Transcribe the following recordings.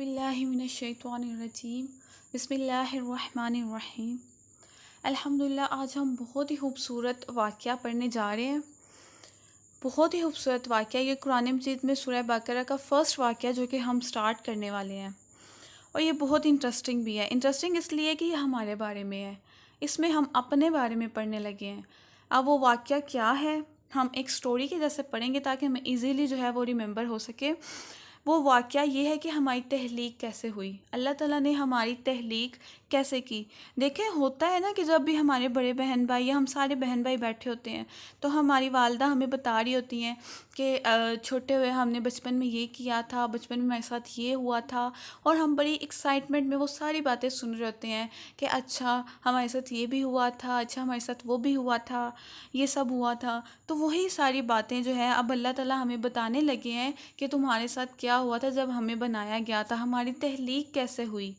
باللہ من الشیطان الرجیم بسم اللہ الرحمن الرحیم۔ الحمدللہ آج ہم بہت ہی خوبصورت واقعہ پڑھنے جا رہے ہیں۔ بہت ہی خوبصورت واقعہ، یہ قرآن مجید میں سورہ بقرہ کا فرسٹ واقعہ جو کہ ہم سٹارٹ کرنے والے ہیں، اور یہ بہت انٹرسٹنگ بھی ہے۔ انٹرسٹنگ اس لیے کہ یہ ہمارے بارے میں ہے، اس میں ہم اپنے بارے میں پڑھنے لگے ہیں۔ اب وہ واقعہ کیا ہے ہم ایک سٹوری کے جیسے پڑھیں گے تاکہ ہمیں ایزیلی جو ہے وہ ریممبر ہو سکے۔ وہ واقعہ یہ ہے کہ ہماری تخلیق کیسے ہوئی، اللہ تعالیٰ نے ہماری تخلیق کیسے کی۔ دیکھیں ہوتا ہے نا کہ جب بھی ہمارے بڑے بہن بھائی یا ہم سارے بہن بھائی بیٹھے ہوتے ہیں تو ہماری والدہ ہمیں بتا رہی ہوتی ہیں کہ چھوٹے ہوئے ہم نے بچپن میں یہ کیا تھا، بچپن میں ہمارے ساتھ یہ ہوا تھا، اور ہم بڑی ایکسائٹمنٹ میں وہ ساری باتیں سن رہے ہوتے ہیں کہ اچھا ہمارے ساتھ یہ بھی ہوا تھا، اچھا ہمارے ساتھ وہ بھی ہوا تھا، یہ سب ہوا تھا۔ تو وہی ساری باتیں جو ہے اب اللہ تعالیٰ ہمیں بتانے لگے ہیں کہ تمہارے ساتھ کیا ہوا تھا جب ہمیں بنایا گیا تھا، ہماری تخلیق کیسے ہوئی،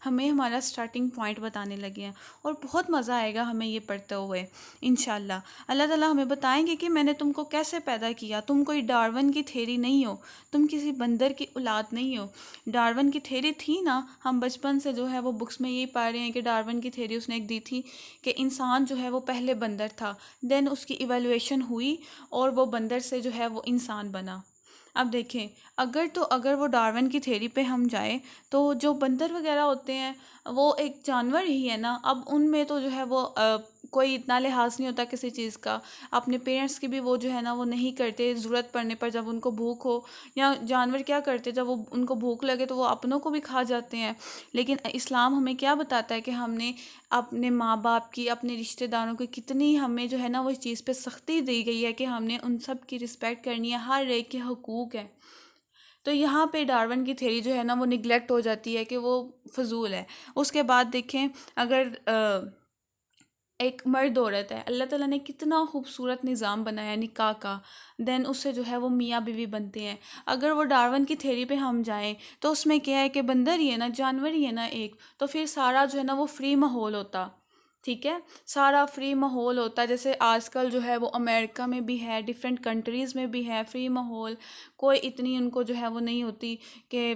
ہمیں ہمارا سٹارٹنگ پوائنٹ بتانے لگے ہیں۔ اور بہت مزہ آئے گا ہمیں یہ پڑھتے ہوئے انشاءاللہ۔ اللہ تعالیٰ ہمیں بتائیں گے کہ میں نے تم کو کیسے پیدا کیا، تم کوئی ڈارون کی تھیری نہیں ہو، تم کسی بندر کی اولاد نہیں ہو۔ ڈارون کی تھیری تھی نا، ہم بچپن سے جو ہے وہ بکس میں یہی پڑھ رہے ہیں کہ ڈارون کی تھیری اس نے ایک دی تھی کہ انسان جو ہے وہ پہلے بندر تھا، دین اس کی ایویلویشن ہوئی اور وہ بندر سے جو ہے وہ انسان بنا۔ اب دیکھیں اگر وہ ڈارون کی تھیری پہ ہم جائیں تو جو بندر وغیرہ ہوتے ہیں وہ ایک جانور ہی ہے نا، اب ان میں تو جو ہے وہ کوئی اتنا لحاظ نہیں ہوتا کسی چیز کا، اپنے پیرنٹس کی بھی وہ جو ہے نا وہ نہیں کرتے، ضرورت پڑنے پر جب ان کو بھوک ہو، یا جانور کیا کرتے جب وہ ان کو بھوک لگے تو وہ اپنوں کو بھی کھا جاتے ہیں۔ لیکن اسلام ہمیں کیا بتاتا ہے کہ ہم نے اپنے ماں باپ کی، اپنے رشتہ داروں کی کتنی ہمیں جو ہے نا وہ اس چیز پہ سختی دی گئی ہے کہ ہم نے ان سب کی رسپیکٹ کرنی ہے، ہر ایک کے حقوق ہے۔ تو یہاں پہ ڈارون کی تھیری جو ہے نا وہ نگلیکٹ ہو جاتی ہے کہ وہ فضول ہے۔ اس کے بعد دیکھیں اگر ایک مرد عورت ہے، اللہ تعالیٰ نے کتنا خوبصورت نظام بنایا نکاح کا، دین اس سے جو ہے وہ میاں بیوی بنتے ہیں۔ اگر وہ ڈارون کی تھیری پہ ہم جائیں تو اس میں کیا ہے کہ بندر ہی ہے نا، جانور ہی ہے نا ایک، تو پھر سارا جو ہے نا وہ فری ماحول ہوتا، ٹھیک ہے، سارا فری ماحول ہوتا، جیسے آج کل جو ہے وہ امریکہ میں بھی ہے، ڈیفرنٹ کنٹریز میں بھی ہے فری ماحول، کوئی اتنی ان کو جو ہے وہ نہیں ہوتی کہ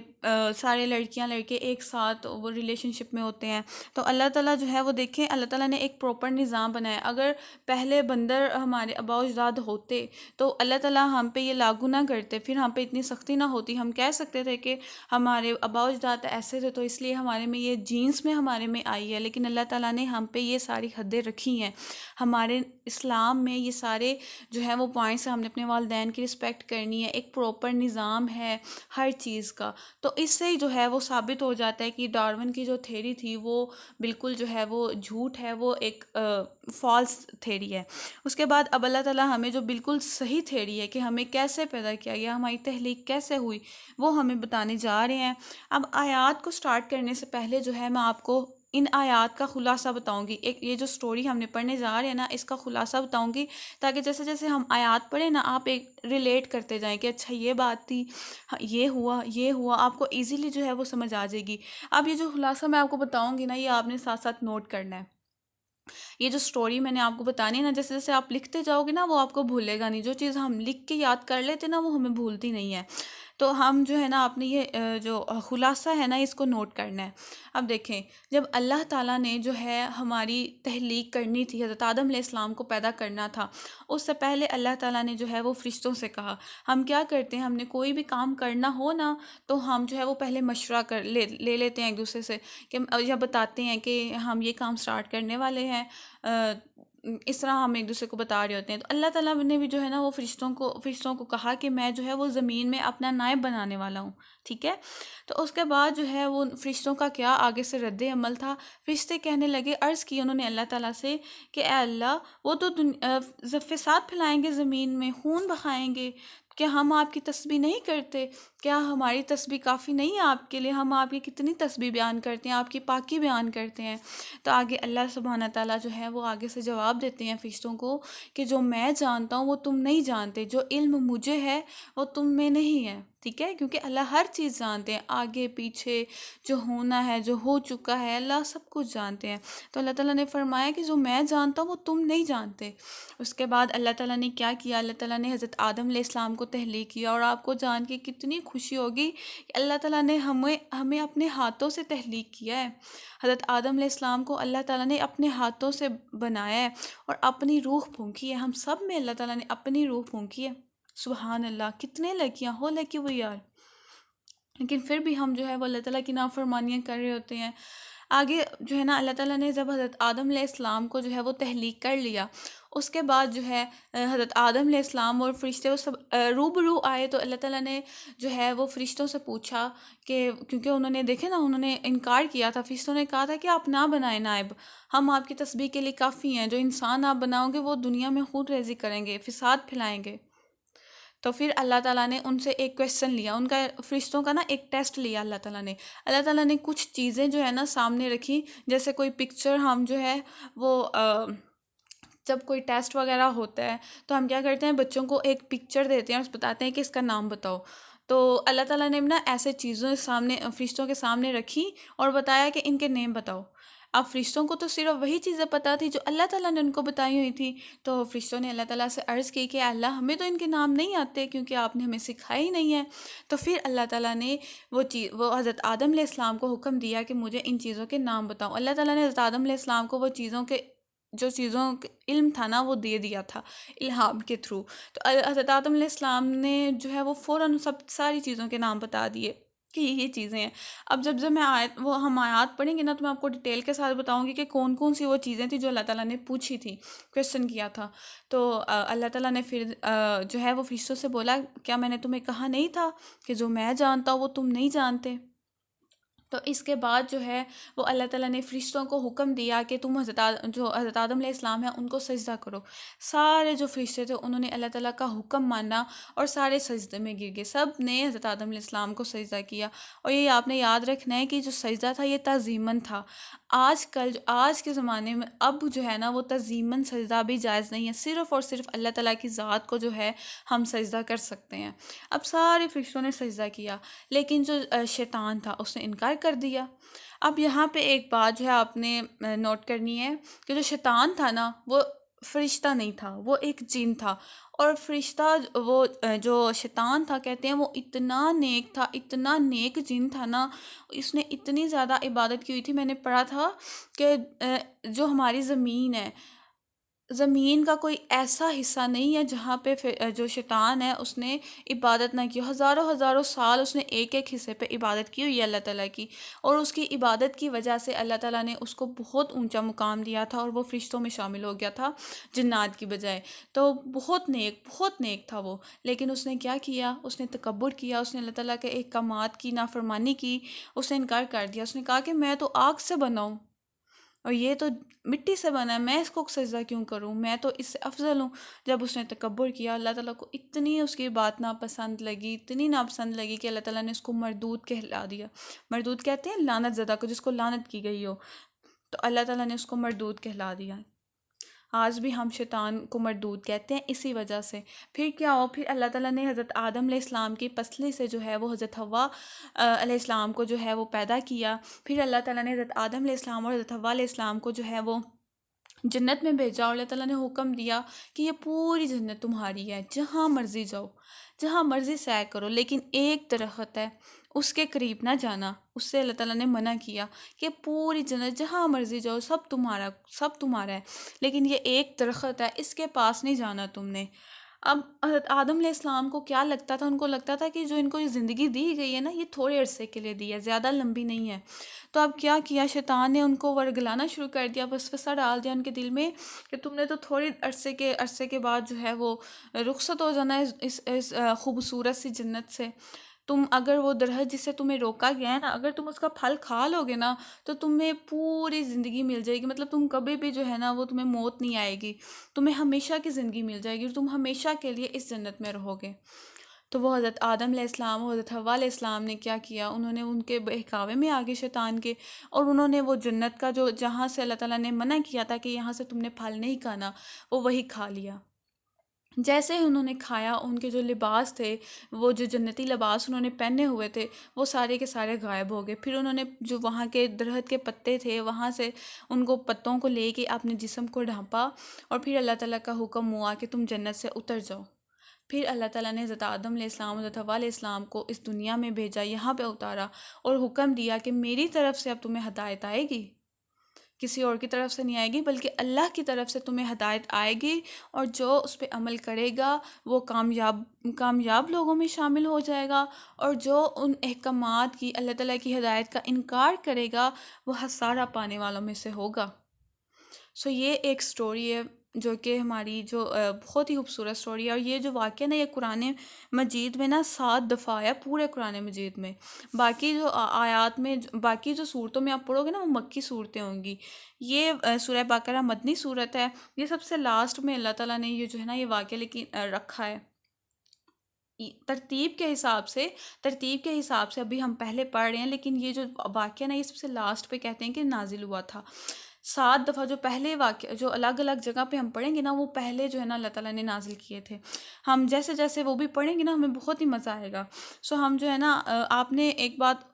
سارے لڑکیاں لڑکے ایک ساتھ وہ ریلیشن شپ میں ہوتے ہیں۔ تو اللہ تعالیٰ جو ہے وہ دیکھیں اللہ تعالیٰ نے ایک پراپر نظام بنایا۔ اگر پہلے بندر ہمارے آباء و اجداد ہوتے تو اللہ تعالیٰ ہم پہ یہ لاگو نہ کرتے، پھر ہم پہ اتنی سختی نہ ہوتی، ہم کہہ سکتے تھے کہ ہمارے آباء و اجداد ایسے تھے تو اس لیے ہمارے میں یہ جینس میں ہمارے میں آئی ہے، لیکن اللہ تعالیٰ نے ہم پہ یہ ساری حدیں رکھی ہیں۔ ہمارے اسلام میں یہ سارے جو ہے وہ پوائنٹس، ہم نے اپنے والدین کی رسپیکٹ کرنی ہے، ایک پراپر نظام ہے ہر چیز کا۔ تو اس سے جو ہے وہ ثابت ہو جاتا ہے کہ ڈارون کی جو تھیری تھی وہ بالکل جو ہے وہ جھوٹ ہے، وہ ایک فالس تھیری ہے۔ اس کے بعد اب اللہ تعالیٰ ہمیں جو بالکل صحیح تھیری ہے کہ ہمیں کیسے پیدا کیا گیا، ہماری تخلیق کیسے ہوئی، وہ ہمیں بتانے جا رہے ہیں۔ اب آیات کو سٹارٹ کرنے سے پہلے جو ہے میں آپ کو ان آیات کا خلاصہ بتاؤں گی، ایک یہ جو سٹوری ہم نے پڑھنے جا رہے ہیں نا اس کا خلاصہ بتاؤں گی، تاکہ جیسے جیسے ہم آیات پڑھیں نا آپ ایک ریلیٹ کرتے جائیں کہ اچھا یہ بات تھی، یہ ہوا، آپ کو ایزیلی جو ہے وہ سمجھ آ جائے گی۔ اب یہ جو خلاصہ میں آپ کو بتاؤں گی نا یہ آپ نے ساتھ ساتھ نوٹ کرنا ہے۔ یہ جو سٹوری میں نے آپ کو بتانی ہے نا، جیسے جیسے آپ لکھتے جاؤ گے نا وہ آپ کو بھولے گا نہیں، جو چیز ہم لکھ کے یاد کر لیتے نا وہ ہمیں بھولتی نہیں ہے۔ تو ہم جو ہے نا اپنے یہ جو خلاصہ ہے نا اس کو نوٹ کرنا ہے۔ اب دیکھیں جب اللہ تعالیٰ نے جو ہے ہماری تخلیق کرنی تھی، حضرت آدم علیہ السلام کو پیدا کرنا تھا، اس سے پہلے اللہ تعالیٰ نے جو ہے وہ فرشتوں سے کہا۔ ہم کیا کرتے ہیں، ہم نے کوئی بھی کام کرنا ہو نا تو ہم جو ہے وہ پہلے مشورہ لے لیتے ہیں ایک دوسرے سے، کہ یا بتاتے ہیں کہ ہم یہ کام سٹارٹ کرنے والے ہیں، اس طرح ہم ایک دوسرے کو بتا رہے ہوتے ہیں۔ تو اللہ تعالیٰ نے بھی جو ہے نا وہ فرشتوں کو کہا کہ میں جو ہے وہ زمین میں اپنا نائب بنانے والا ہوں، ٹھیک ہے۔ تو اس کے بعد جو ہے وہ فرشتوں کا کیا آگے سے رد عمل تھا، فرشتے کہنے لگے، عرض کی انہوں نے اللہ تعالیٰ سے کہ اے اللہ وہ تو فساد پھیلائیں گے زمین میں، خون بہائیں گے، کیا ہم آپ کی تسبیح نہیں کرتے؟ کیا ہماری تسبیح کافی نہیں ہے آپ کے لیے؟ ہم آپ کی کتنی تسبیح بیان کرتے ہیں، آپ کی پاکی بیان کرتے ہیں۔ تو آگے اللہ سبحانہ تعالیٰ جو ہے وہ آگے سے جواب دیتے ہیں فرشتوں کو کہ جو میں جانتا ہوں وہ تم نہیں جانتے، جو علم مجھے ہے وہ تم میں نہیں ہے، ٹھیک ہے، کیونکہ اللہ ہر چیز جانتے ہیں، آگے پیچھے جو ہونا ہے، جو ہو چکا ہے، اللہ سب کچھ جانتے ہیں۔ تو اللہ تعالیٰ نے فرمایا کہ جو میں جانتا ہوں وہ تم نہیں جانتے۔ اس کے بعد اللہ تعالیٰ نے کیا کیا، اللہ تعالیٰ نے حضرت آدم علیہ السلام کو تحلیق کیا، اور آپ کو جان کے کتنی خوشی ہوگی کہ اللہ تعالیٰ نے ہمیں اپنے ہاتھوں سے تحلیق کیا ہے۔ حضرت آدم علیہ السلام کو اللہ تعالیٰ نے اپنے ہاتھوں سے بنایا ہے اور اپنی روح پھونکی ہے، ہم سب میں اللہ تعالیٰ نے اپنی روح پھونکی ہے۔ سبحان اللہ، کتنے لکیاں ہو لکی وہ یار، لیکن پھر بھی ہم جو ہے وہ اللہ تعالیٰ کی نافرمانیاں کر رہے ہوتے ہیں۔ آگے جو ہے نا اللہ تعالیٰ نے جب حضرت آدم علیہ السلام کو جو ہے وہ تحلیق کر لیا، اس کے بعد جو ہے حضرت آدم علیہ السلام اور فرشتے وہ سب روبرو آئے، تو اللہ تعالیٰ نے جو ہے وہ فرشتوں سے پوچھا کہ کیونکہ انہوں نے دیکھے نا، انہوں نے انکار کیا تھا، فرشتوں نے کہا تھا کہ آپ نہ بنائیں نائب، ہم آپ کی تسبیح کے لیے کافی ہیں، جو انسان آپ بناؤ گے وہ دنیا میں خود ریزی کریں گے، فساد پھیلائیں گے۔ تو پھر اللہ تعالیٰ نے ان سے ایک کویسچن لیا، ان کا فرشتوں کا نا ایک ٹیسٹ لیا اللہ تعالیٰ نے کچھ چیزیں جو ہے نا سامنے رکھی، جیسے کوئی پکچر ہم جو ہے وہ جب کوئی ٹیسٹ وغیرہ ہوتا ہے تو ہم کیا کرتے ہیں، بچوں کو ایک پکچر دیتے ہیں اور بتاتے ہیں کہ اس کا نام بتاؤ۔ تو اللہ تعالیٰ نے نا ایسے چیزوں سامنے فرشتوں کے سامنے رکھی اور بتایا کہ ان کے نیم بتاؤ۔ اب فرشتوں کو تو صرف وہی چیزیں پتہ تھی جو اللہ تعالیٰ نے ان کو بتائی ہوئی تھی، تو فرشتوں نے اللہ تعالیٰ سے عرض کی کہ اللہ ہمیں تو ان کے نام نہیں آتے کیونکہ آپ نے ہمیں سکھایا ہی نہیں ہے۔ تو پھر اللہ تعالیٰ نے وہ حضرت آدم علیہ السلام کو حکم دیا کہ مجھے ان چیزوں کے نام بتاؤ۔ اللہ تعالیٰ نے حضرت آدم علیہ السلام کو وہ چیزوں کے جو چیزوں کا علم تھا نا وہ دے دیا تھا الہام کے تھرو۔ تو حضرت آدم علیہ السلام نے جو ہے وہ فوراً ساری چیزوں کے نام بتا دیے کہ یہ چیزیں ہیں۔ اب جب میں ہم آیات پڑھیں گے نا تو میں آپ کو ڈیٹیل کے ساتھ بتاؤں گی کہ کون کون سی وہ چیزیں تھیں جو اللہ تعالیٰ نے پوچھی تھی، کویسچن کیا تھا۔ تو اللہ تعالیٰ نے پھر جو ہے وہ فرشتوں سے بولا، کیا میں نے تمہیں کہا نہیں تھا کہ جو میں جانتا ہوں وہ تم نہیں جانتے؟ تو اس کے بعد جو ہے وہ اللہ تعالیٰ نے فرشتوں کو حکم دیا کہ تم جو حضرت آدم علیہ السلام ہیں ان کو سجدہ کرو۔ سارے جو فرشتے تھے انہوں نے اللہ تعالیٰ کا حکم مانا اور سارے سجدے میں گر گئے، سب نے حضرت آدم علیہ السلام کو سجدہ کیا۔ اور یہ آپ نے یاد رکھنا ہے کہ جو سجدہ تھا یہ تعظیماً تھا۔ آج کے زمانے میں اب جو ہے نا وہ تعظیماً سجدہ بھی جائز نہیں ہے، صرف اور صرف اللہ تعالیٰ کی ذات کو جو ہے ہم سجدہ کر سکتے ہیں۔ اب سارے فرشتوں نے سجدہ کیا، لیکن جو شیطان تھا اس نے انکار کر دیا۔ اب یہاں پہ ایک بات جو ہے آپ نے نوٹ کرنی ہے کہ جو شیطان تھا نا وہ فرشتہ نہیں تھا، وہ ایک جن تھا۔ اور فرشتہ وہ جو شیطان تھا کہتے ہیں وہ اتنا نیک تھا، اتنا نیک جن تھا نا، اس نے اتنی زیادہ عبادت کی ہوئی تھی۔ میں نے پڑھا تھا کہ جو ہماری زمین کا کوئی ایسا حصہ نہیں ہے جہاں پہ جو شیطان ہے اس نے عبادت نہ کی، ہزاروں سال اس نے ایک ایک حصے پہ عبادت کی ہوئی ہے اللہ تعالیٰ کی، اور اس کی عبادت کی وجہ سے اللہ تعالیٰ نے اس کو بہت اونچا مقام دیا تھا اور وہ فرشتوں میں شامل ہو گیا تھا جنات کی بجائے۔ تو بہت نیک تھا وہ، لیکن اس نے کیا کیا، اس نے تکبر کیا، اس نے اللہ تعالیٰ کے احکامات کی نافرمانی کی، اس نے انکار کر دیا۔ اس نے کہا کہ میں تو آگ سے بنا ہوں اور یہ تو مٹی سے بنا ہے، میں اس کو سجدہ کیوں کروں، میں تو اس سے افضل ہوں۔ جب اس نے تکبر کیا، اللہ تعالیٰ کو اتنی اس کی بات ناپسند لگی، اتنی ناپسند لگی کہ اللہ تعالیٰ نے اس کو مردود کہلا دیا۔ مردود کہتے ہیں لعنت زدہ کو، جس کو لعنت کی گئی ہو، تو اللہ تعالیٰ نے اس کو مردود کہلا دیا۔ آج بھی ہم شیطان کو مردود کہتے ہیں اسی وجہ سے۔ پھر کیا ہو، پھر اللہ تعالیٰ نے حضرت آدم علیہ السلام کی پسلی سے جو ہے وہ حضرت حوا علیہ السلام کو جو ہے وہ پیدا کیا۔ پھر اللہ تعالیٰ نے حضرت آدم علیہ السلام اور حضرت حوا علیہ السلام کو جو ہے وہ جنت میں بھیجا، اور اللہ تعالیٰ نے حکم دیا کہ یہ پوری جنت تمہاری ہے، جہاں مرضی جاؤ، جہاں مرضی سیر کرو، لیکن ایک درخت ہے اس کے قریب نہ جانا۔ اس سے اللہ تعالیٰ نے منع کیا کہ پوری جنت جہاں مرضی جاؤ سب تمہارا ہے، لیکن یہ ایک درخت ہے اس کے پاس نہیں جانا تم نے۔ اب حضرت آدم علیہ السلام کو کیا لگتا تھا، ان کو لگتا تھا کہ جو ان کو یہ زندگی دی گئی ہے نا یہ تھوڑے عرصے کے لیے دی ہے، زیادہ لمبی نہیں ہے۔ تو اب کیا کیا، شیطان نے ان کو ورگلانا شروع کر دیا، وسوسہ ڈال دیا ان کے دل میں کہ تم نے تو تھوڑی عرصے کے بعد جو ہے وہ رخصت ہو جانا ہے اس خوبصورت سی جنت سے۔ تم اگر وہ درخت جس سے تمہیں روکا گیا ہے نا، اگر تم اس کا پھل کھا لو گے نا تو تمہیں پوری زندگی مل جائے گی، مطلب تم کبھی بھی جو ہے نا وہ تمہیں موت نہیں آئے گی، تمہیں ہمیشہ کی زندگی مل جائے گی اور تم ہمیشہ کے لیے اس جنت میں رہو گے۔ تو وہ حضرت آدم علیہ السلام اور حضرت حوا علیہ السلام نے کیا کیا، انہوں نے ان کے بہکاوے میں آگے شیطان کے، اور انہوں نے وہ جنت کا جو جہاں سے اللہ تعالیٰ نے منع کیا تھا کہ یہاں سے تم نے پھل نہیں کھانا، وہ وہی کھا لیا۔ جیسے ہی انہوں نے کھایا، ان کے جو لباس تھے، وہ جو جنتی لباس انہوں نے پہنے ہوئے تھے، وہ سارے کے سارے غائب ہو گئے۔ پھر انہوں نے جو وہاں کے درخت کے پتے تھے، وہاں سے ان کو پتوں کو لے کے اپنے جسم کو ڈھانپا، اور پھر اللہ تعالیٰ کا حکم ہوا کہ تم جنت سے اتر جاؤ۔ پھر اللہ تعالیٰ نے حضرت آدم علیہ السلام، حضرت حوا علیہ السلام کو اس دنیا میں بھیجا، یہاں پہ اتارا، اور حکم دیا کہ میری طرف سے اب تمہیں ہدایت آئے گی، کسی اور کی طرف سے نہیں آئے گی، بلکہ اللہ کی طرف سے تمہیں ہدایت آئے گی، اور جو اس پہ عمل کرے گا وہ کامیاب لوگوں میں شامل ہو جائے گا، اور جو ان احکامات کی، اللہ تعالیٰ کی ہدایت کا انکار کرے گا، وہ خسارہ پانے والوں میں سے ہوگا۔ یہ ایک سٹوری ہے جو کہ ہماری جو بہت ہی خوبصورت سٹوری ہے، اور یہ جو واقعہ نا، یہ قرآن مجید میں نا 7 دفعہ آیا پورے قرآن مجید میں۔ باقی جو آیات میں، باقی جو صورتوں میں آپ پڑھو گے نا، وہ مکی صورتیں ہوں گی۔ یہ سورہ بقرہ مدنی صورت ہے، یہ سب سے لاسٹ میں اللہ تعالیٰ نے یہ جو ہے نا یہ واقعہ لیکن رکھا ہے ترتیب کے حساب سے ابھی ہم پہلے پڑھ رہے ہیں، لیکن یہ جو واقعہ نا یہ سب سے لاسٹ پہ کہتے ہیں کہ نازل ہوا تھا۔ 7 دفعہ جو پہلے واقعہ جو الگ الگ جگہ پہ ہم پڑھیں گے نا، وہ پہلے جو ہے نا اللہ تعالیٰ نے نازل کیے تھے۔ ہم جیسے جیسے وہ بھی پڑھیں گے نا، ہمیں بہت ہی مزہ آئے گا۔ ہم جو ہے نا، آپ نے ایک بات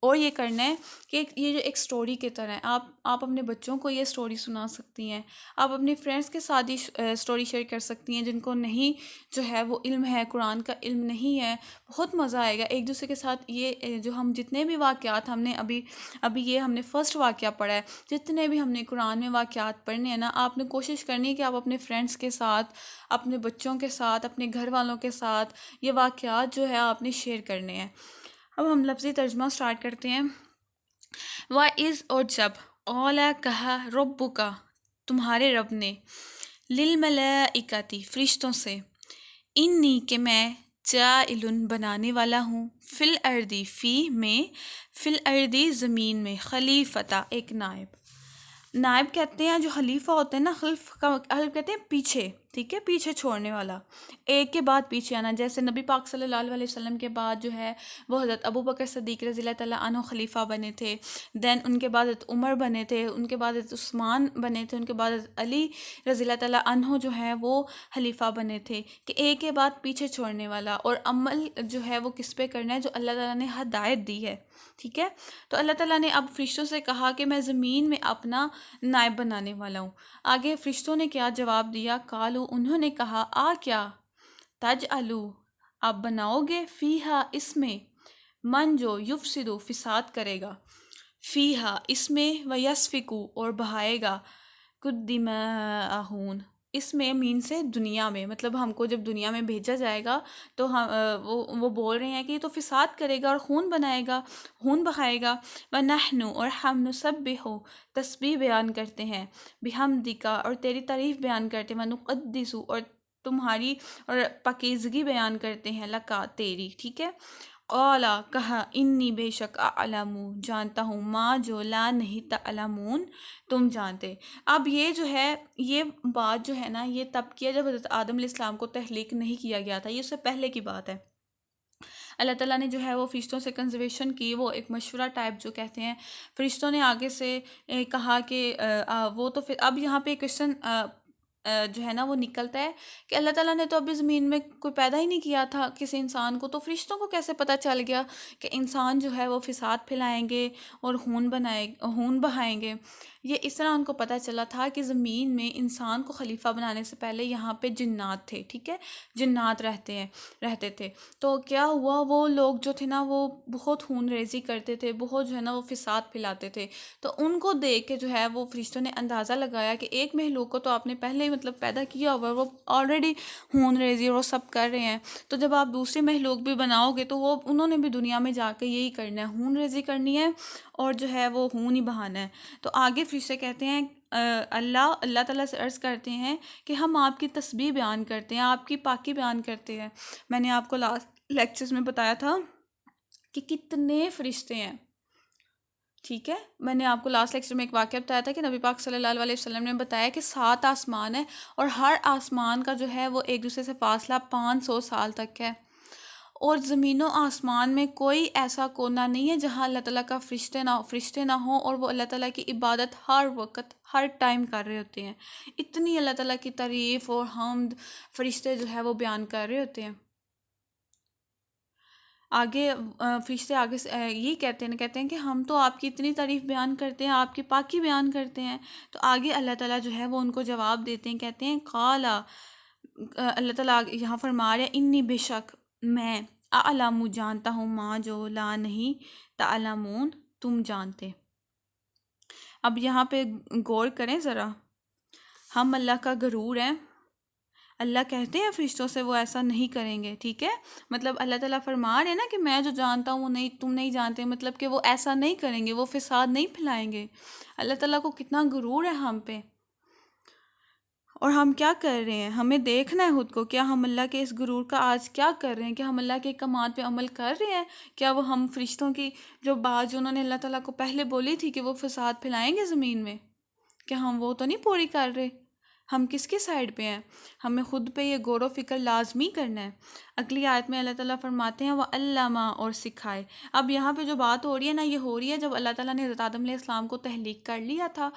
اور یہ کرنا ہے کہ یہ جو ایک سٹوری کی طرح ہے، آپ اپنے بچوں کو یہ سٹوری سنا سکتی ہیں، آپ اپنے فرینڈس کے ساتھ یہ سٹوری شیئر کر سکتی ہیں جن کو نہیں جو ہے وہ علم ہے، قرآن کا علم نہیں ہے۔ بہت مزہ آئے گا ایک دوسرے کے ساتھ۔ یہ جو ہم جتنے بھی واقعات ہم نے ابھی یہ ہم نے فرسٹ واقعہ پڑھا ہے، جتنے بھی ہم نے قرآن میں واقعات پڑھنے ہیں نا، آپ نے کوشش کرنی ہے کہ آپ اپنے فرینڈس کے ساتھ، اپنے بچوں کے ساتھ، اپنے گھر والوں کے ساتھ یہ واقعات جو ہے آپ نے شیئر کرنے ہیں۔ اب ہم لفظی ترجمہ سٹارٹ کرتے ہیں۔ وَإِذْ، اور جب، اولا کہا، ربک، تمہارے رب نے، للملائکتی، فرشتوں سے، انی، کہ میں، جاعل، بنانے والا ہوں، فی الارض، فی میں، فی الارض، زمین میں، خلیفتا، ایک نائب کہتے ہیں جو خلیفہ ہوتے ہیں نا، خلف کا خلف کہتے ہیں پیچھے، ٹھیک ہے، پیچھے چھوڑنے والا، ایک کے بعد پیچھے آنا۔ جیسے نبی پاک صلی اللہ علیہ وسلم کے بعد جو ہے وہ حضرت ابو بکر صدیق رضی اللہ تعالیٰ عنہ خلیفہ بنے تھے، دین ان کے بعد حضرت عمر بنے تھے، ان کے بعد حضرت عثمان بنے تھے، ان کے بعد حضرت علی رضی اللہ تعالیٰ عنہ جو ہے وہ خلیفہ بنے تھے، کہ ایک کے بعد پیچھے چھوڑنے والا، اور عمل جو ہے وہ کس پہ کرنا ہے، جو اللہ تعالیٰ نے ہدایت دی ہے، ٹھیک ہے۔ تو اللہ تعالیٰ نے اب فرشتوں سے کہا کہ میں زمین میں اپنا نائب بنانے والا ہوں۔ آگے فرشتوں نے کیا جواب دیا؟ قالو، انہوں نے کہا، کیا، تجعلو، آپ بناؤ گے، فیہا، اس میں، من، جو، یفسدو، فساد کرے گا، فیہا، اس میں، ویسفکو، اور بہائے گا، الدماء، اس میں مین سے دنیا میں، مطلب ہم کو جب دنیا میں بھیجا جائے گا تو وہ بول رہے ہیں کہ یہ تو فساد کرے گا اور خون بنائے گا، خون بہائے گا۔ وَنَحْنُ، اور ہم، نسبح، تسبیح بیان کرتے ہیں، بحمدک، اور تیری تعریف بیان کرتے ہیں، وَنُقَدِّسُ، اور تمہاری اور پاکیزگی بیان کرتے ہیں، لکا، تیری، ٹھیک ہے۔ اولا کہا، انی، بے شک، اعلم، جانتا ہوں، ما، جو، لا، نہیں، تعلمون، تم جانتے۔ اب یہ جو ہے، یہ بات جو ہے نا، یہ تب کیا جب حضرت آدم علیہ السلام کو تخلیق نہیں کیا گیا تھا، یہ اس سے پہلے کی بات ہے۔ اللہ تعالیٰ نے جو ہے وہ فرشتوں سے کنزرویشن کی، وہ ایک مشورہ ٹائپ جو کہتے ہیں، فرشتوں نے آگے سے کہا کہ وہ تو پھر اب یہاں پہ کویشچن جو ہے نا وہ نکلتا ہے کہ اللہ تعالیٰ نے تو ابھی زمین میں کوئی پیدا ہی نہیں کیا تھا کسی انسان کو، تو فرشتوں کو کیسے پتہ چل گیا کہ انسان جو ہے وہ فساد پھیلائیں گے اور خون بہائیں گے؟ یہ اس طرح ان کو پتہ چلا تھا کہ زمین میں انسان کو خلیفہ بنانے سے پہلے یہاں پہ جنات تھے، ٹھیک ہے، جنات رہتے تھے۔ تو کیا ہوا، وہ لوگ جو تھے نا وہ بہت خون ریزی کرتے تھے، بہت جو ہے نا وہ فساد پھیلاتے تھے، تو ان کو دیکھ کے جو ہے وہ فرشتوں نے اندازہ لگایا کہ ایک مخلوق کو تو آپ نے پہلے ہی مطلب پیدا کیا ہوا، وہ آلریڈی خون ریزی اور وہ سب کر رہے ہیں، تو جب آپ دوسری مخلوق بھی بناؤ گے تو انہوں نے بھی دنیا میں جا کے یہی کرنا ہے، خون ریزی کرنی ہے اور جو ہے وہ خون ہی بہانا ہے۔ تو آگے فرشتے کہتے ہیں، اللہ تعالیٰ سے عرض کرتے ہیں کہ ہم آپ کی تسبیح بیان کرتے ہیں، آپ کی پاکی بیان کرتے ہیں۔ میں نے آپ کو لاسٹ لیکچرز میں بتایا تھا کہ کتنے فرشتے ہیں، ٹھیک ہے، میں نے آپ کو لاسٹ لیکچر میں ایک واقعہ بتایا تھا کہ نبی پاک صلی اللہ علیہ وسلم نے بتایا کہ 7 آسمان ہیں، اور ہر آسمان کا جو ہے وہ ایک دوسرے سے فاصلہ 500 سال تک ہے، اور زمین و آسمان میں کوئی ایسا کونا نہیں ہے جہاں اللہ تعالیٰ کا فرشتے نہ ہوں اور وہ اللہ تعالیٰ کی عبادت ہر وقت ہر ٹائم کر رہے ہوتے ہیں. اتنی اللہ تعالیٰ کی تعریف اور حمد فرشتے جو ہے وہ بیان کر رہے ہوتے ہیں. آگے فرشتے آگے سے یہ کہتے ہیں کہ ہم تو آپ کی اتنی تعریف بیان کرتے ہیں، آپ کی پاکی بیان کرتے ہیں. تو آگے اللہ تعالیٰ جو ہے وہ ان کو جواب دیتے ہیں، کہتے ہیں قالا، اللہ تعالیٰ یہاں فرما رہے ہیں انی بے شک میں اعلم جانتا ہوں ما جو لا نہیں تعلمون تم جانتے. اب یہاں پہ غور کریں ذرا، ہم اللہ کا غرور ہیں. اللہ کہتے ہیں فرشتوں سے وہ ایسا نہیں کریں گے، ٹھیک ہے. مطلب اللہ تعالیٰ فرما رہے ہیں نا کہ میں جو جانتا ہوں وہ نہیں تم نہیں جانتے، مطلب کہ وہ ایسا نہیں کریں گے، وہ فساد نہیں پھیلائیں گے. اللہ تعالیٰ کو کتنا غرور ہے ہم پہ. اور ہم کیا کر رہے ہیں؟ ہمیں دیکھنا ہے خود کو، کیا ہم اللہ کے اس غرور کا آج کیا کر رہے ہیں؟ کیا ہم اللہ کے احکامات پہ عمل کر رہے ہیں؟ کیا وہ ہم فرشتوں کی جو بات جو انہوں نے اللہ تعالیٰ کو پہلے بولی تھی کہ وہ فساد پھیلائیں گے زمین میں، کیا ہم وہ تو نہیں پوری کر رہے؟ ہم کس کے سائڈ پہ ہیں؟ ہمیں خود پہ یہ غور و فکر لازمی کرنا ہے. اگلی آیت میں اللہ تعالیٰ فرماتے ہیں وَعَلَّمَ، اور سکھائے. اب یہاں پہ جو بات ہو رہی ہے نا، یہ ہو رہی ہے جب اللہ تعالیٰ نے حضرت آدم علیہ السلام کو تخلیق کر لیا تھا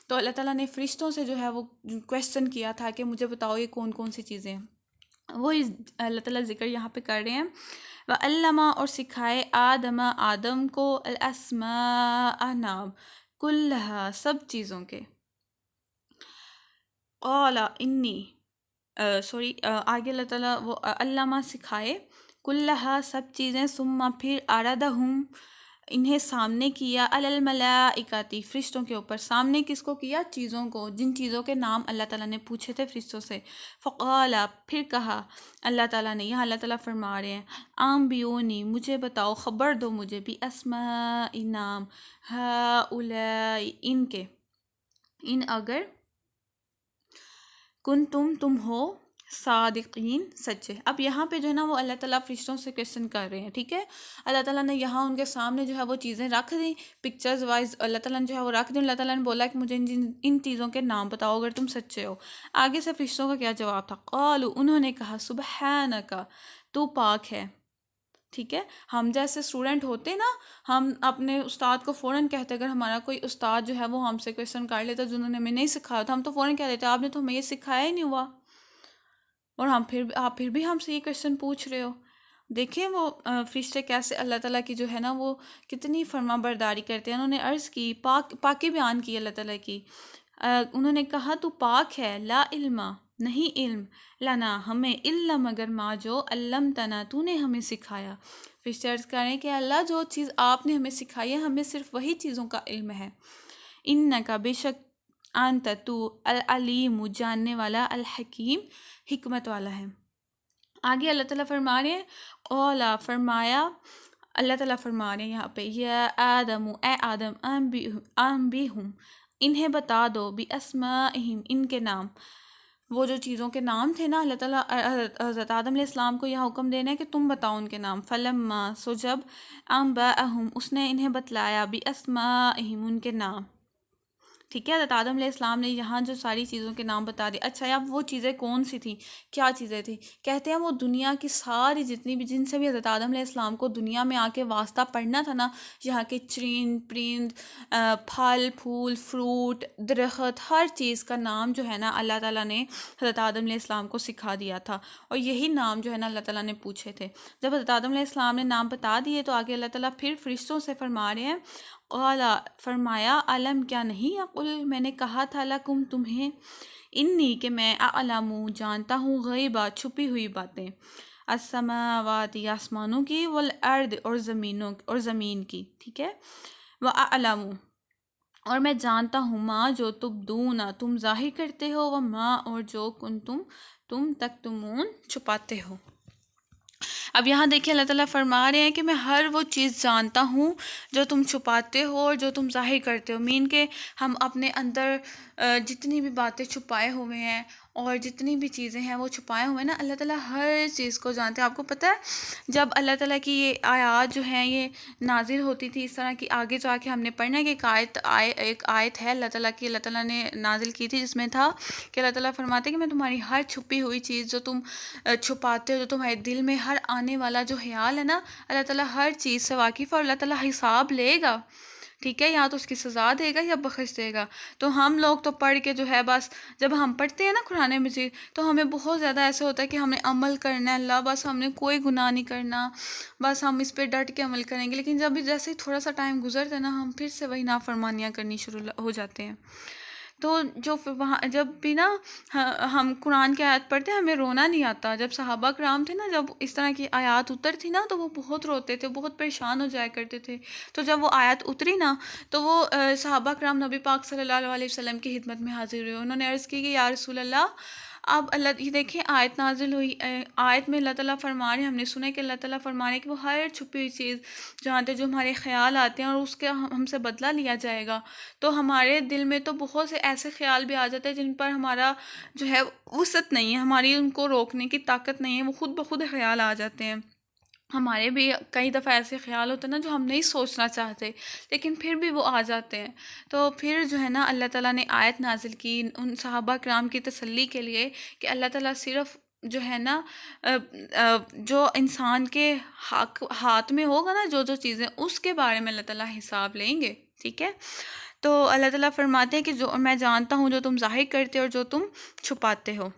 تو اللہ تعالیٰ نے فرشتوں سے جو ہے وہ کویسچن کیا تھا کہ مجھے بتاؤ یہ کون کون سی چیزیں ہیں. وہ اللہ تعالیٰ ذکر یہاں پہ کر رہے ہیں وَعَلَّمَ، اور سکھائے آدم کو الاسماء نام کلھا سب چیزوں کے. قال انی آگے اللہ تعالیٰ وہ علامہ سکھائے کلھا سب چیزیں، ثم پھر اعرضہم انہیں سامنے کیا علی الملائکۃ فرشتوں کے اوپر. سامنے کس کو کیا؟ چیزوں کو، جن چیزوں کے نام اللہ تعالیٰ نے پوچھے تھے فرشتوں سے. فقال، پھر کہا اللہ تعالیٰ نے، یہاں اللہ تعالیٰ فرما رہے ہیں انبئونی، مجھے بتاؤ، خبر دو مجھے، باسماء نام ہؤلاء ان کے، ان اگر تم ہو صادقین سچے. اب یہاں پہ جو ہے نا وہ اللہ تعالیٰ فرشتوں سے کویسچن کر رہے ہیں، ٹھیک ہے. اللہ تعالیٰ نے یہاں ان کے سامنے جو ہے وہ چیزیں رکھ دیں، پکچرز وائز اللہ تعالیٰ نے جو ہے وہ رکھ دیں. اللہ تعالیٰ نے بولا کہ مجھے ان چیزوں کے نام بتاؤ اگر تم سچے ہو. آگے سے فرشتوں کا کیا جواب تھا؟ قالوا، انہوں نے کہا سبحانک، تو پاک ہے. ٹھیک ہے، ہم جیسے اسٹوڈنٹ ہوتے نا، ہم اپنے استاد کو فوراً کہتے، اگر ہمارا کوئی استاد جو ہے وہ ہم سے کویسچن کر لیتا جنہوں نے ہمیں نہیں سکھایا تھا، ہم تو فوراً کہہ دیتے آپ نے تو ہمیں یہ سکھایا ہی نہیں ہوا، اور آپ پھر بھی ہم سے یہ کویسچن پوچھ رہے ہو. دیکھیں وہ فرشتے کیسے اللہ تعالیٰ کی جو ہے نا وہ کتنی فرما برداری کرتے ہیں. انہوں نے عرض کی، پاکی بیان کی اللہ تعالیٰ کی. انہوں نے کہا تو پاک ہے، لا علم، نہیں علم، لنا ہمیں، الا مگر ما جو علمتنا تو نے ہمیں سکھایا. فرشتے عرض کریں کہ اللہ جو چیز آپ نے ہمیں سکھائی ہے ہمیں صرف وہی چیزوں کا علم ہے. انکا، بے شک، انت تو، العلیم جاننے والا، الحکیم حکمت والا ہے. آگے اللہ تعالیٰ فرما رہے ہیں اولا، فرمایا اللہ تعالیٰ فرما رہے ہیں یہاں پہ یا آدم، اے آدم، انبئہم انہیں بتا دو، باسمائہم ان کے نام. وہ جو چیزوں کے نام تھے نا، اللہ تعالیٰ حضرت آدم علیہ السلام کو یہاں حکم دینا ہے کہ تم بتاؤ ان کے نام. فلما، سو جب، انبأہم اس نے انہیں بتلایا، باسمائہم ان کے نام. ٹھیک ہے، حضرت آدم علیہ السلام نے یہاں جو ساری چیزوں کے نام بتا دیے. اچھا، اب وہ چیزیں کون سی تھیں، کیا چیزیں تھیں؟ کہتے ہیں وہ دنیا کی ساری جتنی بھی، جن سے بھی حضرت آدم علیہ السلام کو دنیا میں آ کے واسطہ پڑھنا تھا نا، یہاں کے چرند پرند، پھل پھول، فروٹ، درخت، ہر چیز کا نام جو ہے نا اللہ تعالیٰ نے حضرت آدم علیہ السلام کو سکھا دیا تھا. اور یہی نام جو ہے نا اللہ تعالیٰ نے پوچھے تھے. جب حضرت آدم علیہ السلام نے نام بتا دیے تو آگے اللہ تعالیٰ پھر فرشتوں سے فرما رہے ہیں قالا، فرمایا علم، کیا نہیں، اقل میں نے کہا تھا، لکم تمہیں، انی کہ میں، اعلم جانتا ہوں، غیبہ چھپی ہوئی باتیں، السماوات آسمانوں کی، والارض اور زمین کی. ٹھیک ہے، واعلم اور میں جانتا ہوں، ما جو تبدون تم ظاہر کرتے ہو، وما اور جو کنتم تم تکتمون چھپاتے ہو. اب یہاں دیکھیں اللہ تعالیٰ فرما رہے ہیں کہ میں ہر وہ چیز جانتا ہوں جو تم چھپاتے ہو اور جو تم ظاہر کرتے ہو. مین کہ ہم اپنے اندر جتنی بھی باتیں چھپائے ہوئے ہیں اور جتنی بھی چیزیں ہیں وہ چھپائے ہوئے نا، اللہ تعالیٰ ہر چیز کو جانتے ہیں. آپ کو پتہ ہے جب اللہ تعالیٰ کی یہ آیات جو ہیں یہ نازل ہوتی تھی اس طرح کی، آگے جا کے ہم نے پڑھنا ہے کہ ایک آیت ہے اللہ تعالیٰ کی، اللہ تعالیٰ نے نازل کی تھی، جس میں تھا کہ اللہ تعالیٰ فرماتے ہیں کہ میں تمہاری ہر چھپی ہوئی چیز جو تم چھپاتے ہو، جو تمہارے دل میں ہر آنے والا جو خیال ہے نا، اللہ تعالیٰ ہر چیز سے واقف ہے اور اللہ تعالیٰ حساب لے گا. ٹھیک ہے، یا تو اس کی سزا دے گا یا بخش دے گا. تو ہم لوگ تو پڑھ کے جو ہے بس، جب ہم پڑھتے ہیں نا قرآن مجید تو ہمیں بہت زیادہ ایسا ہوتا ہے کہ ہم نے عمل کرنا ہے، اللہ بس ہم نے کوئی گناہ نہیں کرنا، بس ہم اس پہ ڈٹ کے عمل کریں گے. لیکن جب بھی جیسے ہی تھوڑا سا ٹائم گزرتا ہے نا، ہم پھر سے وہی نافرمانیاں کرنی شروع ہو جاتے ہیں. تو جو وہاں جب بھی نا ہم قرآن کی آیات پڑھتے ہیں ہمیں رونا نہیں آتا. جب صحابہ کرام تھے نا، جب اس طرح کی آیات اترتی نا تو وہ بہت روتے تھے، بہت پریشان ہو جایا کرتے تھے. تو جب وہ آیات اتری نا تو وہ صحابہ کرام نبی پاک صلی اللہ علیہ وسلم کی خدمت میں حاضر ہوئے. انہوں نے عرض کی کہ یا رسول اللہ، اب اللہ یہ دیکھیں آیت نازل ہوئی، آیت میں اللہ تعالیٰ فرما رہے ہیں، ہم نے سنا ہے کہ اللہ تعالیٰ فرما رہے ہیں کہ وہ ہر چھپی ہوئی چیز جانتے، جو ہمارے خیال آتے ہیں اور اس کے ہم سے بدلہ لیا جائے گا. تو ہمارے دل میں تو بہت سے ایسے خیال بھی آ جاتے ہیں جن پر ہمارا جو ہے وسعت نہیں ہے، ہماری ان کو روکنے کی طاقت نہیں ہے، وہ خود بخود خیال آ جاتے ہیں. ہمارے بھی کئی دفعہ ایسے خیال ہوتے ہیں نا جو ہم نہیں سوچنا چاہتے لیکن پھر بھی وہ آ جاتے ہیں. تو پھر جو ہے نا اللہ تعالیٰ نے آیت نازل کی ان صحابہ کرام کی تسلی کے لیے کہ اللہ تعالیٰ صرف جو ہے نا جو انسان کے ہاتھ میں ہوگا نا جو چیزیں، اس کے بارے میں اللہ تعالیٰ حساب لیں گے. ٹھیک ہے، تو اللہ تعالیٰ فرماتے ہیں کہ جو میں جانتا ہوں جو تم ظاہر کرتے ہو اور جو تم چھپاتے ہو.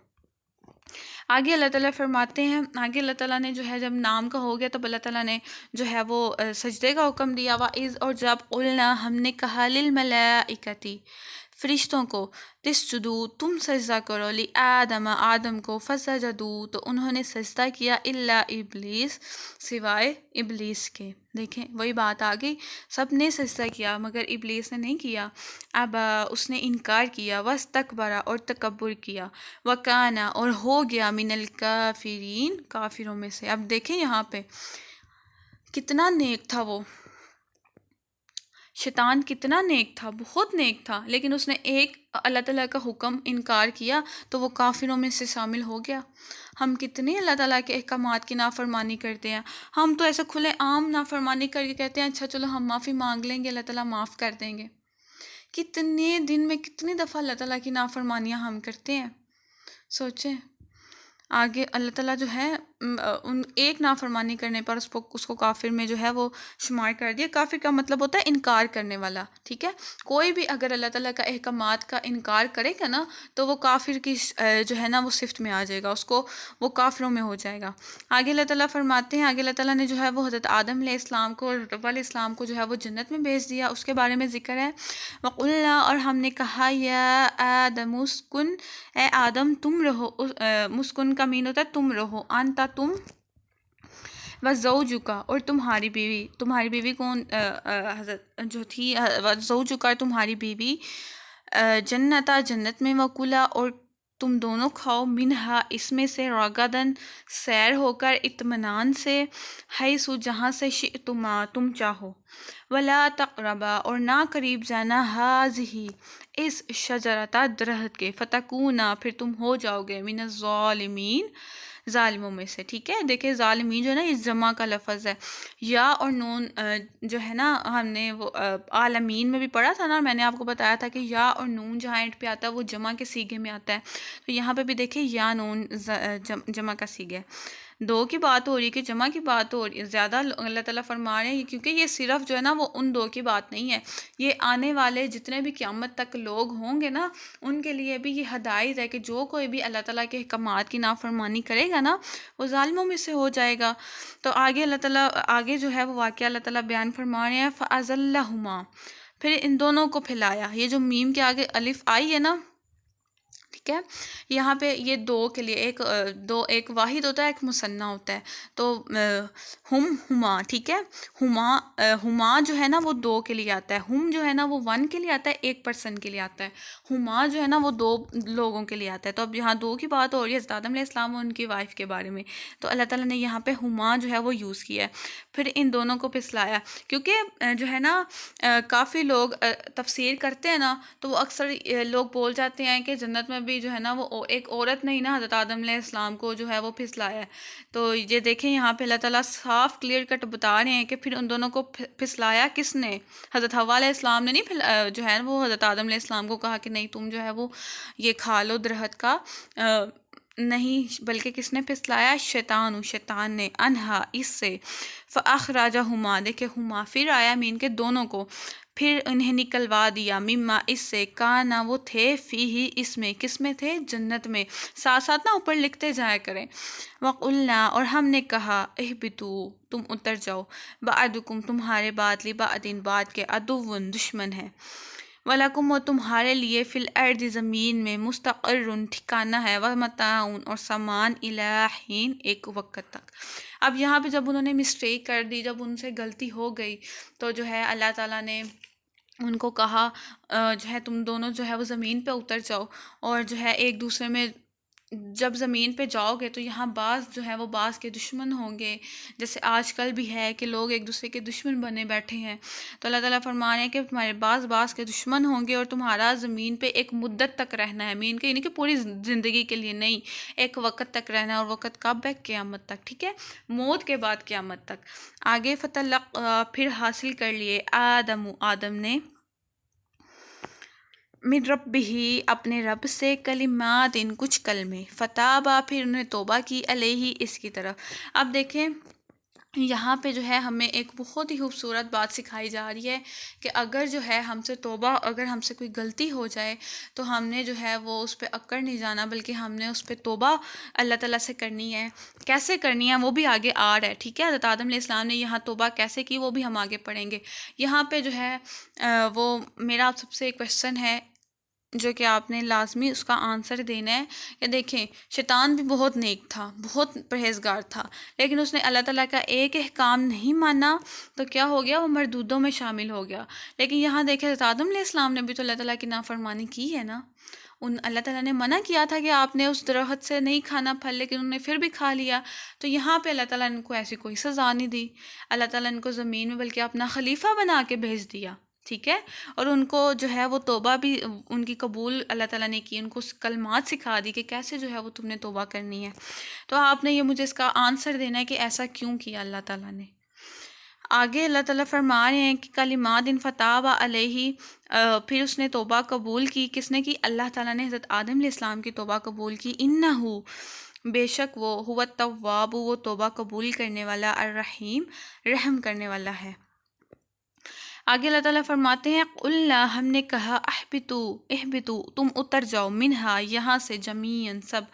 آگے اللہ تعالیٰ فرماتے ہیں، آگے اللہ تعالیٰ نے جو ہے جب نام کا ہو گیا تب اللہ تعالیٰ نے جو ہے وہ سجدے کا حکم دیا. وَإِذْ اور جب قُلْنَا ہم نے کہا لِلْمَلَائِكَةِ فرشتوں کو، تسجدوا تم سجدہ کرو، لِآدَمَ آدم کو، فسجدوا تو انہوں نے سجدہ کیا، الا ابلیس سوائے ابلیس کے. دیکھیں وہی بات آ گئی، سب نے سجدہ کیا مگر ابلیس نے نہیں کیا. اب اس نے انکار کیا، واستکبر اور تکبر کیا، وکان اور ہو گیا من الکافرین کافروں میں سے. اب دیکھیں یہاں پہ کتنا نیک تھا وہ شیطان، کتنا نیک تھا، بہت نیک تھا، لیکن اس نے ایک اللہ تعالیٰ کا حکم انکار کیا تو وہ کافروں میں سے شامل ہو گیا. ہم کتنی اللہ تعالیٰ کے احکامات کی نافرمانی کرتے ہیں. ہم تو ایسے کھلے عام نافرمانی کر کے کہتے ہیں اچھا چلو ہم معافی مانگ لیں گے، اللہ تعالیٰ معاف کر دیں گے. کتنے دن میں کتنی دفعہ اللہ تعالیٰ کی نافرمانیاں ہم کرتے ہیں، سوچیں. آگے اللہ تعالیٰ جو ہے ان ایک نافرمانی کرنے پر اس کو کافر میں جو ہے وہ شمار کر دیا. کافر کا مطلب ہوتا ہے انکار کرنے والا. ٹھیک ہے، کوئی بھی اگر اللہ تعالیٰ کا احکامات کا انکار کرے گا نا تو وہ کافر کی جو ہے نا وہ صفت میں آ جائے گا، اس کو وہ کافروں میں ہو جائے گا. آگے اللہ تعالیٰ فرماتے ہیں، آگے اللہ تعالیٰ نے جو ہے وہ حضرت آدم علیہ السلام کو اور حوا علیہ السلام کو جو ہے وہ جنت میں بھیج دیا. اس کے بارے میں ذکر ہے، وَقُلْنَا اور ہم نے کہا یا آدم اسکن، اے آدم تم رہو، مسکن کا مین ہوتا ہے تم رہو، انتا تم، وزوجکا اور تمہاری بیوی. تمہاری بیوی کون؟ حضرت جو تھی وزوجکا تمہاری بیوی، جنتا جنت میں، وکلا اور تم دونوں کھاؤ، منہا اس میں سے، رغدن سیر ہو کر، اطمینان سے، حیث جہاں سے، شئتما تم چاہو، ولا تقربا اور نہ قریب جانا، ہذہ اس شجرتا درخت کے، فتکونا پھر تم ہو جاؤ گے، من الظالمین ظالموں میں سے. ٹھیک ہے، دیکھیں ظالمین جو ہے نا اس جمع کا لفظ ہے. یا اور نون جو ہے نا ہم نے وہ عالمین میں بھی پڑھا تھا نا، میں نے آپ کو بتایا تھا کہ یا اور نون جہاں اینڈ پہ آتا ہے وہ جمع کے سیغے میں آتا ہے. تو یہاں پہ بھی دیکھیں یا نون جمع کا سیغہ ہے. دو کی بات ہو رہی ہے کہ جمع کی بات ہو رہی ہے، زیادہ اللہ تعالیٰ فرما رہے ہیں کیونکہ یہ صرف جو ہے نا وہ ان دو کی بات نہیں ہے، یہ آنے والے جتنے بھی قیامت تک لوگ ہوں گے نا ان کے لیے بھی یہ ہدایت ہے کہ جو کوئی بھی اللہ تعالیٰ کے احکامات کی نافرمانی کرے گا نا وہ ظالموں میں سے ہو جائے گا. تو آگے اللہ تعالیٰ آگے جو ہے وہ واقعہ اللہ تعالیٰ بیان فرما رہے ہیں، فَأَزَلَّهُمَا پھر ان دونوں کو پھیلایا. یہ جو میم کے آگے الف آئی ہے نا، ٹھیک ہے، یہاں پہ یہ دو کے لیے ایک واحد ہوتا ہے، ایک مثنیٰ ہوتا ہے. تو ہما، ٹھیک ہے، ہما جو ہے نا وہ دو کے لیے آتا ہے، ہم جو ہے نا وہ ون کے لیے آتا ہے، ایک پرسن کے لیے آتا ہے. ہما جو ہے نا وہ دو لوگوں کے لیے آتا ہے. تو اب یہاں دو کی بات ہو رہی ہے حضرت آدم علیہ السلام اور ان کی وائف کے بارے میں، تو اللہ تعالیٰ نے یہاں پہ ہما جو ہے وہ یوز کیا ہے. پھر ان دونوں کو پھسلایا، کیونکہ جو ہے نا کافی لوگ تفسیر کرتے ہیں نا تو وہ اکثر لوگ بول جاتے ہیں کہ جنت میں بھی بھی جو ہے نا وہ ایک عورت نے ہی نا حضرت آدم علیہ السلام کو جو ہے وہ پھسلایا ہے. تو یہ دیکھیں یہاں پہ اللہ تعالیٰ صاف کلیئر کٹ بتا رہے ہیں کہ پھر ان دونوں کو پھسلایا کس نے؟ حضرت حوا علیہ السلام نے نہیں جو ہے وہ حضرت آدم علیہ السلام کو کہا کہ نہیں تم جو ہے وہ یہ کھا لو درخت کا، نہیں، بلکہ کس نے پھسلایا؟ شیطان نے، انہا اس سے، فاخرجہما، دیکھے ہما پھر آیا مین کے دونوں کو، پھر انہیں نکلوا دیا، مما اس سے، کانا وہ تھے، فیہی اس میں، کس میں تھے؟ جنت میں. ساتھ ساتھ نا اوپر لکھتے جایا کریں. وقلنا اور ہم نے کہا، اہبتو تم اتر جاؤ، بعدکم تمہارے بعد، لبعدن بعد کے، عدوٌ دشمن ہے، وَلَكُمْ و تمہارے لیے، فی الارض زمین میں، مستقرٌ ٹھکانہ ہے، وَمَتَاعٌ اور سامان، اِلیٰ حین ایک وقت تک. اب یہاں پہ جب انہوں نے مسٹیک کر دی، جب ان سے غلطی ہو گئی تو جو ہے اللہ تعالیٰ نے ان کو کہا جو ہے تم دونوں جو ہے وہ زمین پہ اتر جاؤ، اور جو ہے ایک دوسرے میں جب زمین پہ جاؤ گے تو یہاں بعض جو ہے وہ بعض کے دشمن ہوں گے، جیسے آج کل بھی ہے کہ لوگ ایک دوسرے کے دشمن بنے بیٹھے ہیں. تو اللہ تعالیٰ فرما رہے ہیں کہ تمہارے بعض کے دشمن ہوں گے، اور تمہارا زمین پہ ایک مدت تک رہنا ہے. مین کے یعنی کہ پوری زندگی کے لیے نہیں، ایک وقت تک رہنا ہے، اور وقت کب ہے؟ قیامت تک. ٹھیک ہے، موت کے بعد قیامت تک. آگے فتلق پھر حاصل کر لیے آدم نے، من ربہ اپنے رب سے، کلمات ان کچھ کلمے، فتابا پھر انہیں توبہ کی، علیہ اس کی طرف. اب دیکھیں یہاں پہ جو ہے ہمیں ایک بہت ہی خوبصورت بات سکھائی جا رہی ہے کہ اگر جو ہے ہم سے توبہ، اگر ہم سے کوئی غلطی ہو جائے تو ہم نے جو ہے وہ اس پہ اکڑ نہیں جانا، بلکہ ہم نے اس پہ توبہ اللہ تعالیٰ سے کرنی ہے. کیسے کرنی ہے وہ بھی آگے آ رہا ہے. ٹھیک ہے، حضرت آدم علیہ السلام نے یہاں توبہ کیسے کی وہ بھی ہم آگے پڑھیں گے. یہاں پہ جو ہے وہ میرا آپ سب سے ایک کویسچن ہے جو کہ آپ نے لازمی اس کا آنسر دینا ہے کہ دیکھیں شیطان بھی بہت نیک تھا، بہت پرہیزگار تھا، لیکن اس نے اللہ تعالیٰ کا ایک احکام نہیں مانا تو کیا ہو گیا؟ وہ مردودوں میں شامل ہو گیا. لیکن یہاں دیکھیں حضرت آدم علیہ السلام نے بھی تو اللہ تعالیٰ کی نافرمانی کی ہے نا. اللہ تعالیٰ نے منع کیا تھا کہ آپ نے اس درخت سے نہیں کھانا پھل، لیکن انہوں نے پھر بھی کھا لیا. تو یہاں پہ اللہ تعالیٰ نے ان کو ایسی کوئی سزا نہیں دی. اللہ تعالیٰ نے ان کو زمین میں بلکہ اپنا خلیفہ بنا کے بھیج دیا. ٹھیک ہے، اور ان کو جو ہے وہ توبہ بھی ان کی قبول اللہ تعالیٰ نے کی، ان کو کلمات سکھا دی کہ کیسے جو ہے وہ تم نے توبہ کرنی ہے. تو آپ نے یہ مجھے اس کا آنسر دینا ہے کہ ایسا کیوں کیا اللہ تعالیٰ نے. آگے اللہ تعالیٰ فرما رہے ہیں کہ کلمات ان فتاب علیہ، پھر اس نے توبہ قبول کی. کس نے کی؟ اللہ تعالیٰ نے حضرت آدم علیہ السلام کی توبہ قبول کی. انہو بے شک وہ، هو التواب وہ توبہ قبول کرنے والا، الرحیم رحم کرنے والا ہے. آگے اللہ تعالیٰ فرماتے ہیں قلنا ہم نے کہا، اہبتو تم اتر جاؤ، منہا یہاں سے، جمیعاً سب.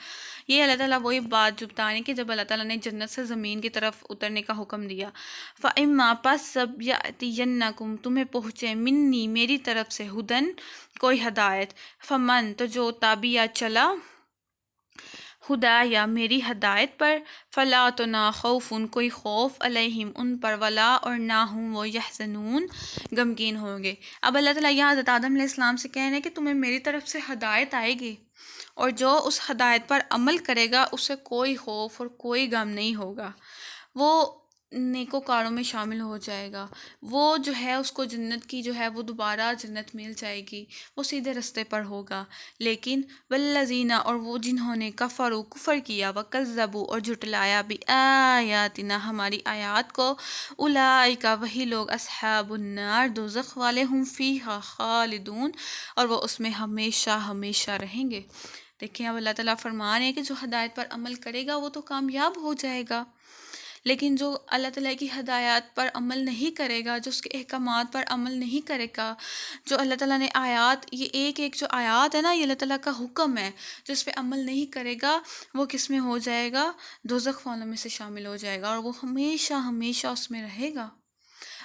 یہ اللہ تعالیٰ وہی بات جو بتا رہے ہیں کہ جب اللہ تعالیٰ نے جنت سے زمین کی طرف اترنے کا حکم دیا، فَإِمَّا پس سب، یَأْتِيَنَّکُمْ تمہیں پہنچے، منی میری طرف سے، ہدن کوئی ہدایت، فمن تو جو تابعہ چلا، خدا یا میری ہدایت پر، فلا تو نہ خوف کوئی خوف، علیہم ان پر، ولا اور نہ ہوں وہ، یحزنون غمگین ہوں گے. اب اللہ تعالیٰ یہاں حضرت آدم علیہ السلام سے کہہ رہے ہیں کہ تمہیں میری طرف سے ہدایت آئے گی، اور جو اس ہدایت پر عمل کرے گا اسے کوئی خوف اور کوئی غم نہیں ہوگا، وہ نیکوکاروں میں شامل ہو جائے گا، وہ جو ہے اس کو جنت کی جو ہے وہ دوبارہ جنت مل جائے گی، وہ سیدھے رستے پر ہوگا. لیکن والذین اور وہ جنہوں نے کفروا کفر کیا، وکذبوا اور جھٹلایا، بآیاتنا ہماری آیات کو، اولئک وہی لوگ، اصحاب النار دوزخ والے، ہم فیہا خالدون اور وہ اس میں ہمیشہ ہمیشہ رہیں گے. دیکھیں اب اللہ تعالیٰ فرما رہے ہیں کہ جو ہدایت پر عمل کرے گا وہ تو کامیاب ہو جائے گا، لیکن جو اللہ تعالیٰ کی ہدایات پر عمل نہیں کرے گا، جو اس کے احکامات پر عمل نہیں کرے گا، جو اللہ تعالیٰ نے آیات، یہ ایک ایک جو آیات ہے نا یہ اللہ تعالیٰ کا حکم ہے، جو اس پہ عمل نہیں کرے گا وہ کس میں ہو جائے گا؟ دوزخ والوں میں سے شامل ہو جائے گا، اور وہ ہمیشہ ہمیشہ اس میں رہے گا.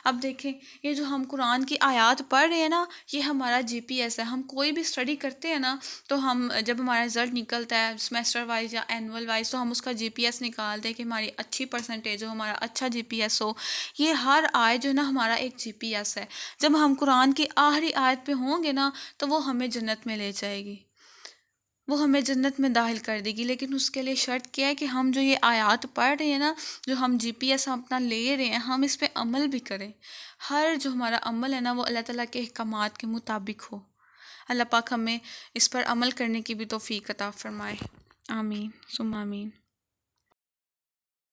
اب دیکھیں یہ جو ہم قرآن کی آیات پڑھ رہے ہیں نا، یہ ہمارا جی پی ایس ہے. ہم کوئی بھی اسٹڈی کرتے ہیں نا تو ہم جب ہمارا رزلٹ نکلتا ہے سمیسٹر وائز یا اینول وائز تو ہم اس کا جی پی ایس نکالتے ہیں کہ ہماری اچھی پرسنٹیج ہو، ہمارا اچھا جی پی ایس ہو. یہ ہر آیت جو ہے نا ہمارا ایک جی پی ایس ہے. جب ہم قرآن کی آخری آیت پہ ہوں گے نا تو وہ ہمیں جنت میں لے جائے گی، وہ ہمیں جنت میں داخل کر دے گی. لیکن اس کے لیے شرط کیا ہے کہ ہم جو یہ آیات پڑھ رہے ہیں نا، جو ہم جی پی ایس اپنا لے رہے ہیں، ہم اس پہ عمل بھی کریں. ہر جو ہمارا عمل ہے نا وہ اللہ تعالیٰ کے احکامات کے مطابق ہو. اللہ پاک ہمیں اس پر عمل کرنے کی بھی توفیق عطا فرمائے۔ آمین ثم آمین۔